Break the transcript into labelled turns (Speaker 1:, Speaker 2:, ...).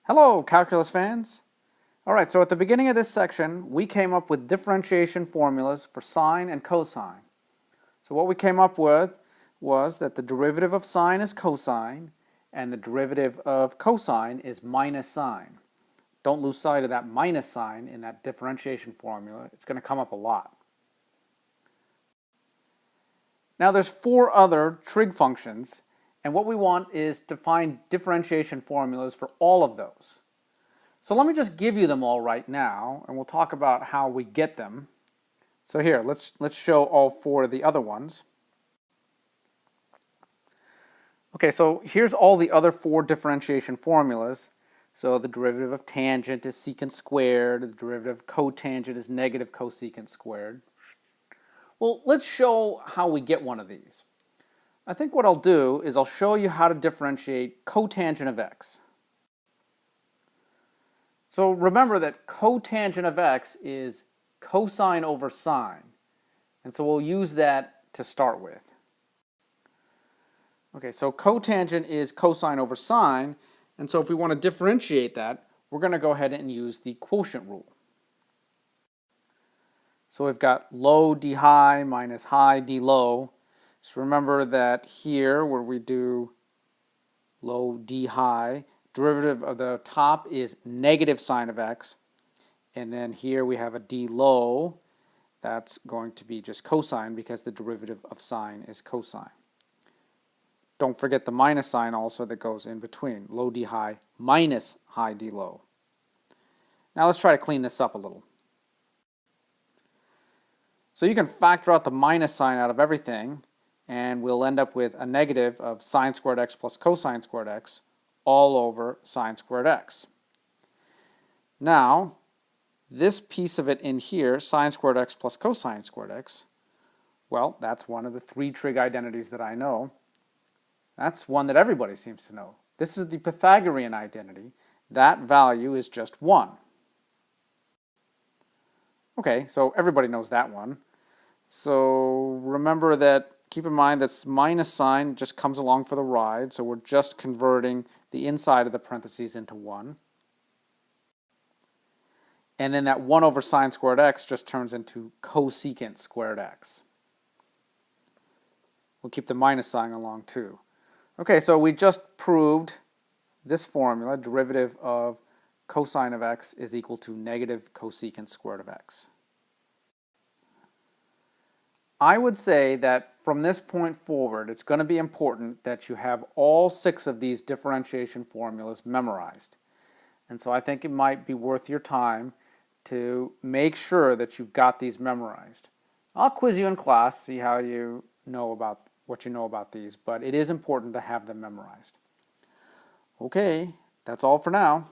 Speaker 1: Hello, calculus fans. All right, so at the beginning of this section, we came up with differentiation formulas for sine and cosine. So what we came up with was that the derivative of sine is cosine, and the derivative of cosine is minus sine. Don't lose sight of that minus sign in that differentiation formula. It's going to come up a lot. Now there's four other trig functions, and what we want is to find differentiation formulas for all of those. So let me just give you them all right now, and we'll talk about how we get them. So here, let's show all four of the other ones. Okay, so here's all the other four differentiation formulas. So the derivative of tangent is secant squared, the derivative of cotangent is negative cosecant squared. Well, let's show how we get one of these. I think what I'll do is I'll show you how to differentiate cotangent of x. So remember that cotangent of x is cosine over sine, and so we'll use that to start with. Okay, so cotangent is cosine over sine, and so if we want to differentiate that, we're going to go ahead and use the quotient rule. So we've got low d high minus high d low. So remember that here where we do low d high, derivative of the top is negative sine of x, and then here we have a d low. That's going to be just cosine because the derivative of sine is cosine. Don't forget the minus sign also that goes in between, low d high minus high d low. Now let's try to clean this up a little. So you can factor out the minus sign out of everything, and we'll end up with a negative of sine squared x plus cosine squared x all over sine squared x. Now, this piece of it in here, sine squared x plus cosine squared x, well, that's one of the three trig identities that I know. That's one that everybody seems to know. This is the Pythagorean identity. That value is just 1. Okay, so everybody knows that one. So remember that, keep in mind that minus sign just comes along for the ride, so we're just converting the inside of the parentheses into 1. And then that 1 over sine squared x just turns into cosecant squared x. We'll keep the minus sign along too. Okay, so we just proved this formula, derivative of cosine of x is equal to negative cosecant squared of x. I would say that from this point forward, it's going to be important that you have all 6 of these differentiation formulas memorized. And so I think it might be worth your time to make sure that you've got these memorized. I'll quiz you in class, see how you know about what you know about these, but it is important to have them memorized. Okay, that's all for now.